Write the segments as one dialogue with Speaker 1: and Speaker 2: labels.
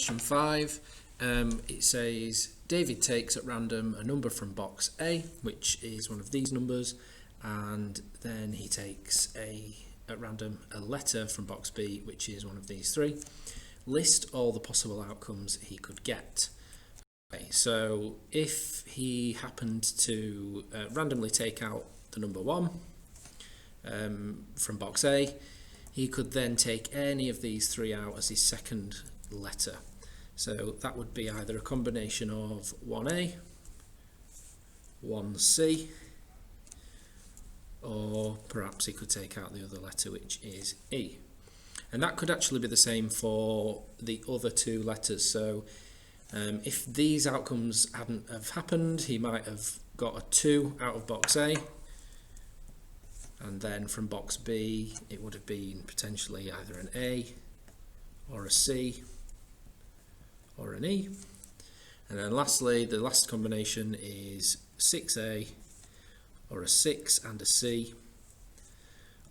Speaker 1: Question 5, it says David takes at random a number from box A, which is one of these numbers, and then he takes at random a letter from box B, which is one of these three. List all the possible outcomes he could get. Okay, so if he happened to randomly take out the number 1 from box A, he could then take any of these three out as his second letter. So that would be either a combination of 1A, 1C, or perhaps he could take out the other letter, which is E. And that could actually be the same for the other two letters. So if these outcomes hadn't have happened, he might have got a 2 out of box A, and then from box B it would have been potentially either an A or a C or an E. And then lastly, the last combination is 6A or a 6 and a C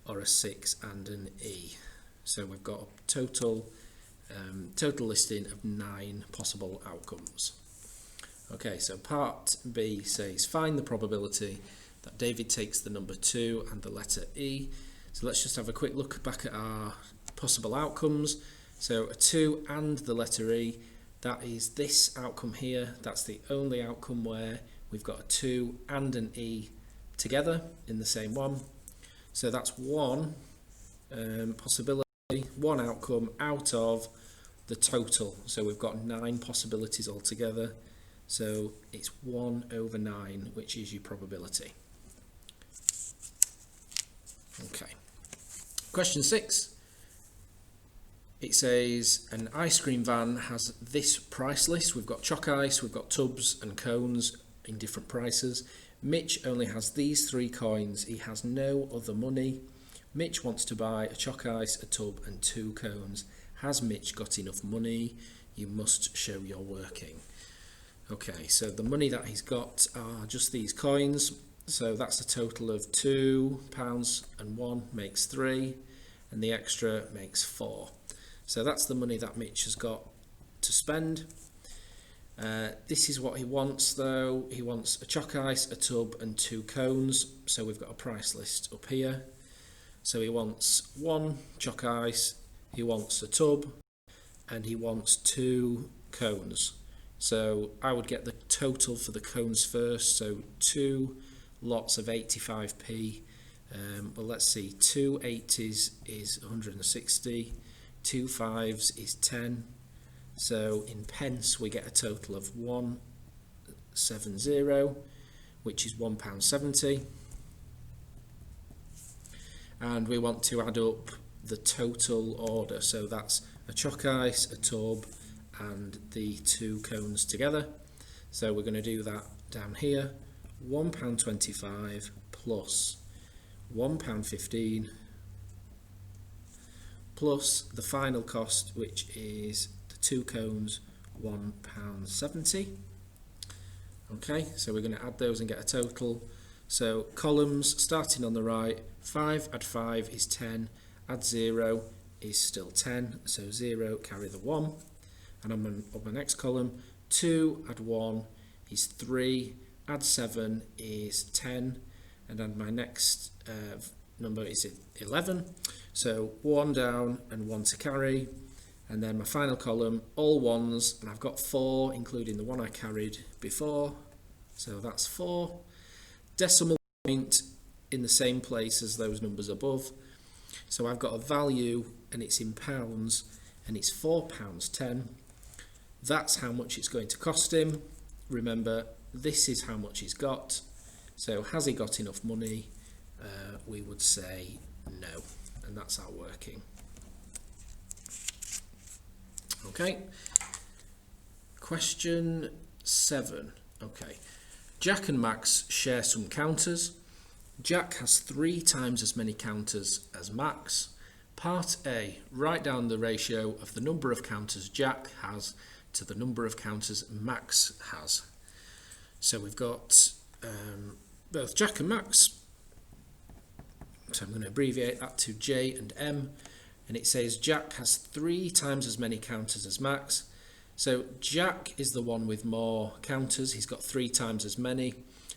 Speaker 1: or a 6 and an E. So we've got a total listing of 9 possible outcomes. Okay, so part B says find the probability that David takes the number 2 and the letter E. So let's just have a quick look back at our possible outcomes. So a 2 and the letter E, that is this outcome here. That's the only outcome where we've got a 2 and an E together in the same one. So that's one possibility, one outcome out of the total. So we've got 9 possibilities altogether. So it's 1 over 9, which is your probability. Okay. Question 6. It says an ice cream van has this price list. We've got chalk ice, we've got tubs and cones in different prices. Mitch only has these 3 coins. He has no other money. Mitch wants to buy a chalk ice, a tub and 2 cones. Has Mitch got enough money? You must show your working. Okay, so the money that he's got are just these coins. So that's a total of £2 and 1 makes 3, and the extra makes 4. So that's the money that Mitch has got to spend. This is what he wants though. He wants a chalk ice, a tub and 2 cones. So we've got a price list up here. So he wants 1 chalk ice, he wants a tub, and he wants 2 cones. So I would get the total for the cones first. So 2 lots of 85p. Well, let's see, 2 80s is 160, 2 5s is 10. So in pence we get a total of 170, which is £1.70. And we want to add up the total order. So that's a chalk ice, a tub, and the 2 cones together. So we're going to do that down here. £1.25 plus £1.15 plus the final cost, which is the 2 cones, £1.70. Okay, so we're going to add those and get a total. So columns starting on the right, 5 add 5 is 10, add 0 is still 10, so 0 carry the 1. And on my next column, 2 add 1 is 3, add 7 is 10, and then my next number is 11. So 1 down and 1 to carry, and then my final column, all 1s, and I've got 4, including the one I carried before, so that's 4. Decimal point in the same place as those numbers above. So I've got a value, and it's in pounds, and it's £4.10. That's how much it's going to cost him. Remember, this is how much he's got. So has he got enough money? We would say no, and that's our working. Okay. Question 7. Okay. Jack and Max share some counters. Jack has 3 times as many counters as Max. Part A, write down the ratio of the number of counters Jack has to the number of counters Max has. So we've got both Jack and Max. So I'm going to abbreviate that to J and M. And it says Jack has 3 times as many counters as Max. So Jack is the one with more counters. He's got 3 times as many.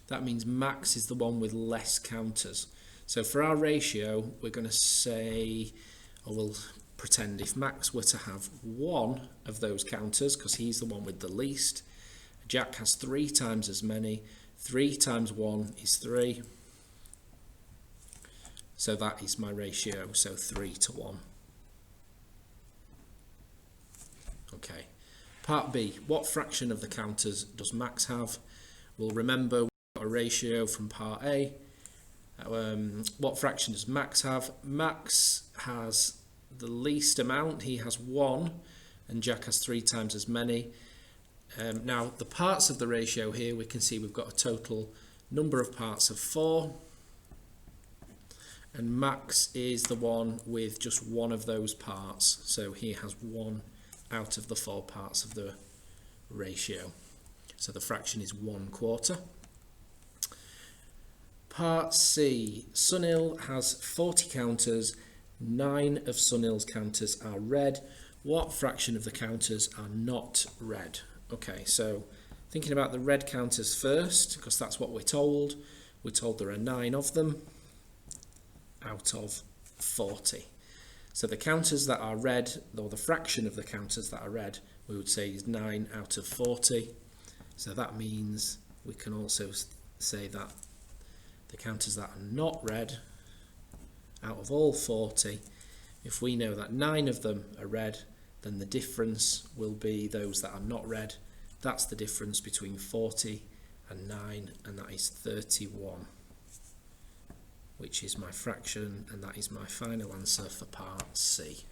Speaker 1: That means Max is the one with less counters. So for our ratio, we're going to say, or we'll pretend if Max were to have 1 of those counters, because he's the one with the least, Jack has 3 times as many. 3 times 1 is 3. So that is my ratio, so 3 to 1. Okay. Part B, what fraction of the counters does Max have? Well, remember we've got a ratio from part A. What fraction does Max have? Max has the least amount, he has 1, and Jack has 3 times as many. Now, the parts of the ratio here, we can see we've got a total number of parts of 4, and Max is the one with just 1 of those parts, so he has 1 out of the 4 parts of the ratio. So the fraction is 1/4. Part C, Sunil has 40 counters, 9 of Sunil's counters are red. What fraction of the counters are not red? Okay, so thinking about the red counters first, because that's what we're told. We're told there are 9 of them out of 40. So the counters that are red, or the fraction of the counters that are red, we would say is 9 out of 40. So that means we can also say that the counters that are not red, out of all 40, if we know that 9 of them are red, then the difference will be those that are not red. That's the difference between 40 and 9, and that is 31, which is my fraction, and that is my final answer for part C.